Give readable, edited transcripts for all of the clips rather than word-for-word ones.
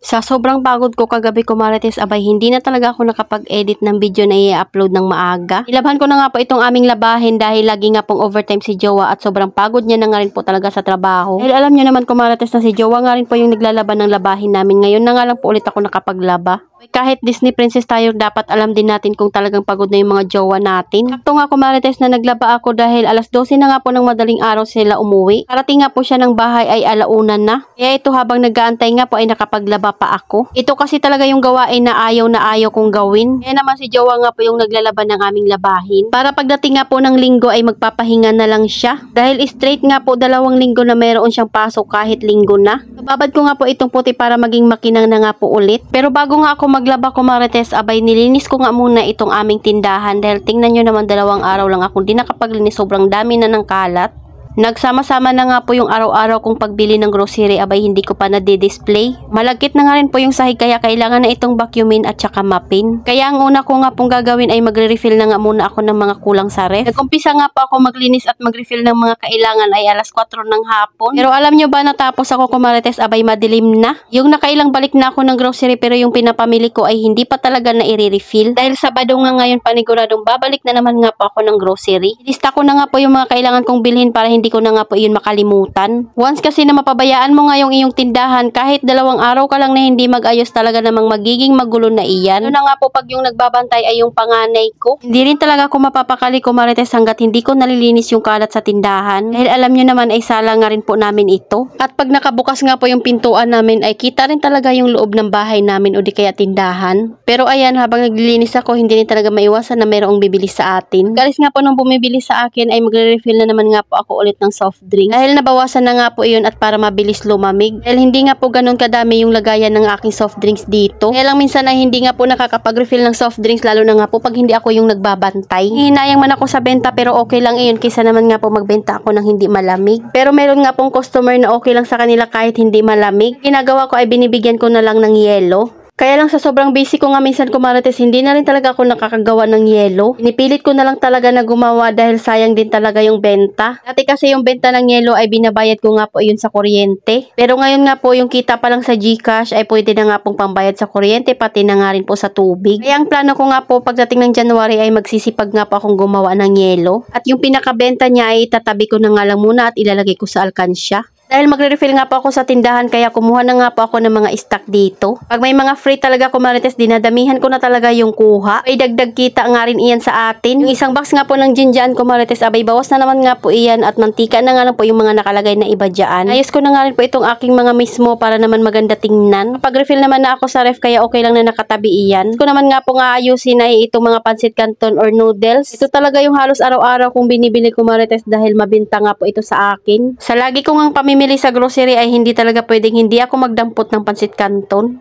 Sa sobrang pagod ko kagabi ko Marites, abay hindi na talaga ako nakapag-edit ng video na i-upload ng maaga. Nilabhan ko na nga po itong aming labahin dahil lagi nga pong overtime si Jowa at sobrang pagod niya na nga rin po talaga sa trabaho. Dahil alam niyo naman ko Marites na si Jowa nga rin po yung naglalaban ng labahin namin. Ngayon na nga lang po ulit ako nakapaglaba. Kahit Disney princess tayo, dapat alam din natin kung talagang pagod na yung mga jowa natin. Sakto nga ko Marites na naglaba ako dahil alas 12 na nga po ng madaling araw sila umuwi. Karating nga po siya ng bahay ay alaunan na. Kaya ito habang nag-aantay nga po ay nakapaglaba pa ako. Ito kasi talaga yung gawain na ayaw kong gawin. Kaya naman si Jowa nga po yung naglalaban ng aming labahin. Para pagdating nga po ng linggo ay magpapahinga na lang siya. Dahil straight nga po 2 linggo na mayroon siyang pasok kahit linggo na. Babad ko nga po itong puti para maging makinang na nga po ulit. Pero bago nga ako maglaba ko Marites, abay nilinis ko nga muna itong aming tindahan dahil tingnan nyo naman 2 araw lang akong di nakapaglinis, sobrang dami na ng kalat. Nagsama-sama na nga po yung araw-araw kong pagbili ng grocery, abay hindi ko pa na-display. Malagkit na nga rin po yung sahig kaya kailangan na itong vacuumin at saka mapin. Kaya ang una ko nga pong gagawin ay magre-refill na nga muna ako ng mga kulang sa ref. Nag-umpisa nga po ako maglinis at mag-refill ng mga kailangan ay alas 4 ng hapon. Pero alam nyo ba natapos ako ko Marites, abay madilim na. Yung nakailang balik na ako ng grocery pero yung pinapamili ko ay hindi pa talaga na i-refill. Dahil Sabado nga ngayon paniguradong babalik na naman nga po ako ng grocery. Lista ko na nga po yung mga kailangan kong bilhin para hindi ko na nga po iyon makalimutan. Once kasi na mapabayaan mo nga yung iyong tindahan, kahit 2 araw ka lang na hindi mag-ayos, talaga namang magiging magulo na iyan. Ano na nga po pag yung nagbabantay ay yung panganay ko. Hindi rin talaga ako mapapakali ko Marites hanggat hindi ko nalilinis yung kalat sa tindahan. Dahil alam nyo naman ay sala nga rin po namin ito. At pag nakabukas nga po yung pintuan namin ay kita rin talaga yung loob ng bahay namin o di kaya tindahan. Pero ayan, habang naglilinis ako, hindi rin talaga maiwasan na mayroong bibili sa atin. Galis nga po nung bumibili sa akin ay magre-refill na naman nga po ako ulit ng soft drinks. Dahil nabawasan na nga po iyon at para mabilis lumamig. Dahil hindi nga po ganun kadami yung lagayan ng aking soft drinks dito. Kaya lang minsan ay hindi nga po nakakapag-refill ng soft drinks, lalo na nga po pag hindi ako yung nagbabantay. Hinayang man ako sa benta pero okay lang iyon kaysa naman nga po magbenta ako ng hindi malamig. Pero meron nga pong customer na okay lang sa kanila kahit hindi malamig. Ginagawa ko ay binibigyan ko na lang ng yelo. Kaya lang sa sobrang busy ko nga minsan ko Marites, hindi na rin talaga ako nakakagawa ng yelo. Pinipilit ko na lang talaga na gumawa dahil sayang din talaga yung benta. Dati kasi yung benta ng yelo ay binabayad ko nga po yun sa kuryente. Pero ngayon nga po yung kita pa lang sa GCash ay pwede na nga pong pambayad sa kuryente pati na nga rin po sa tubig. Kaya ang plano ko nga po pagdating ng January ay magsisipag nga po akong gumawa ng yelo. At yung pinakabenta niya ay itatabi ko na nga lang muna at ilalagay ko sa alkansya. Dahil magre-refill nga po ako sa tindahan kaya kumuha na nga po ako ng mga stock dito. Pag may mga free talaga ko Marites, dinadamihan ko na talaga yung kuha. Ay dagdag kita nga rin iyan sa atin. Yung isang box nga po ng ginjaan ko Marites, abay bawas na naman nga po iyan at mantika na nga lang po yung mga nakalagay na iba dyan. Ayos ko na nga rin po itong aking mga mismo para naman maganda tingnan. Pag refill naman na ako sa ref kaya okay lang na nakatabi iyan. Ko naman nga po nga ayusin ay itong mga pancit canton or noodles. Ito talaga yung halos araw-araw kong binibili ko Marites dahil mabenta nga po ito sa akin. Sa lagi ko ngang pamimili sa grocery ay hindi talaga pwedeng hindi ako magdampot ng pancit canton.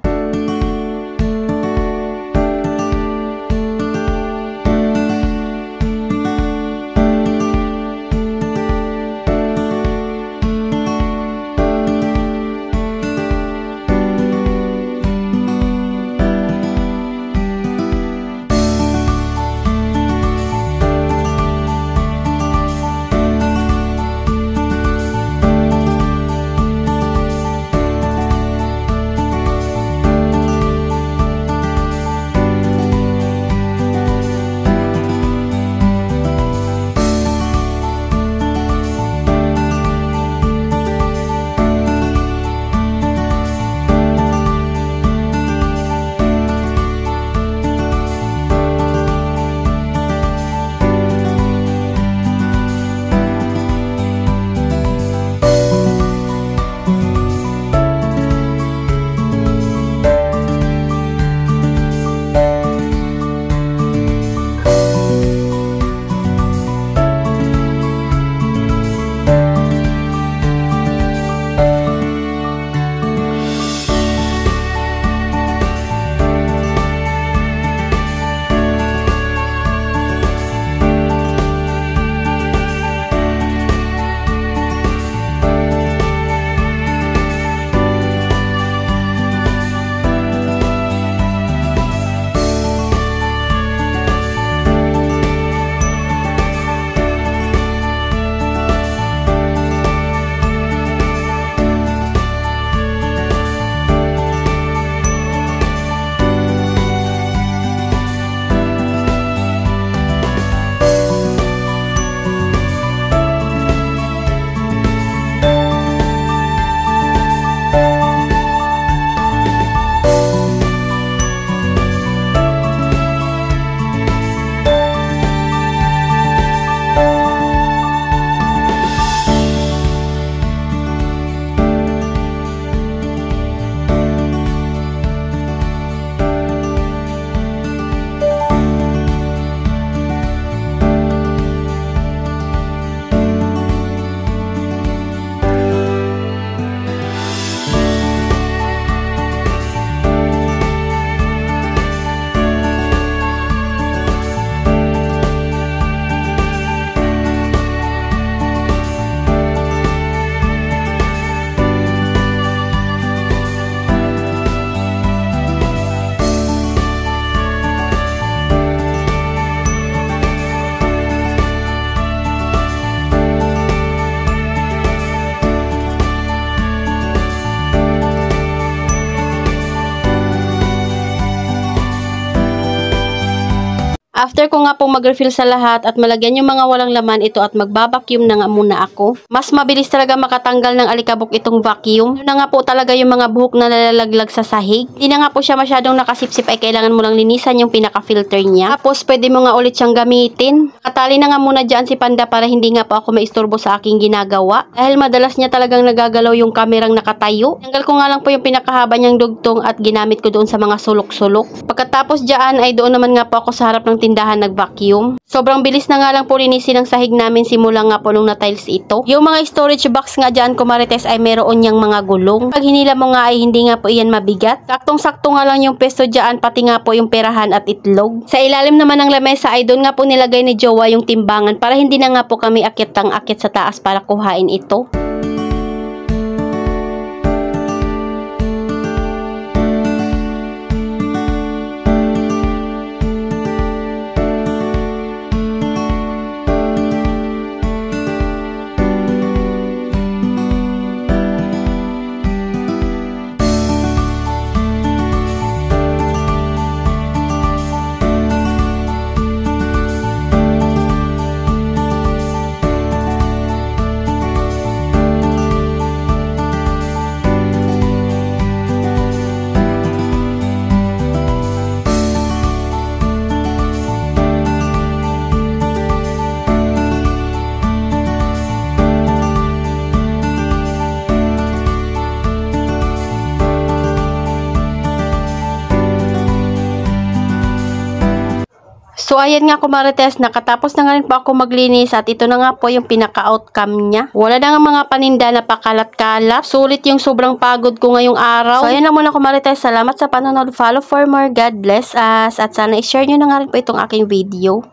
After ko nga po mag-refill sa lahat at malagyan yung mga walang laman ito at magbabacuum na nga muna ako. Mas mabilis talaga makatanggal ng alikabok itong vacuum. Yun na nga po talaga yung mga buhok na nalalaglag sa sahig. Hindi na nga po siya masyadong nakasipsip ay kailangan mo lang linisan yung pinaka-filter niya. Tapos pwede mo nga ulit siyang gamitin. Katali na nga muna dyan si Panda para hindi nga po ako maisturbo sa aking ginagawa. Dahil madalas niya talagang nagagalaw yung kamerang nakatayo. Tanggal ko nga lang po yung pinakahaba niyang dugtong at ginamit ko doon sa mga sulok-sulok. Pagkatapos dyan ay doon naman nga po ako sa harap ng tindahan nag-vacuum. Sobrang bilis na nga lang po linisin ang sahig namin simula nga po nung na-tiles ito. Yung mga storage box nga dyan kumarites ay meron niyang mga gulong. Pag hinila mo nga ay hindi nga po iyan mabigat. Saktong-sakto nga lang yung pesto dyan pati nga po yung perahan at itlog. Sa ilalim naman ng lamesa ay doon nga po nilagay ni Jowa yung timbangan para hindi na nga po kami akyat sa taas para kuhain ito. So, ayan nga kumarites, nakatapos na nga rin po ako maglinis at ito na nga po yung pinaka-outcome niya. Wala na nga mga paninda na pakalat-kalat. Sulit yung sobrang pagod ko ngayong araw. So, ayan lang muna kumarites. Salamat sa panonood. Follow for more. God bless us. At sana i-share nyo na nga rin po itong aking video.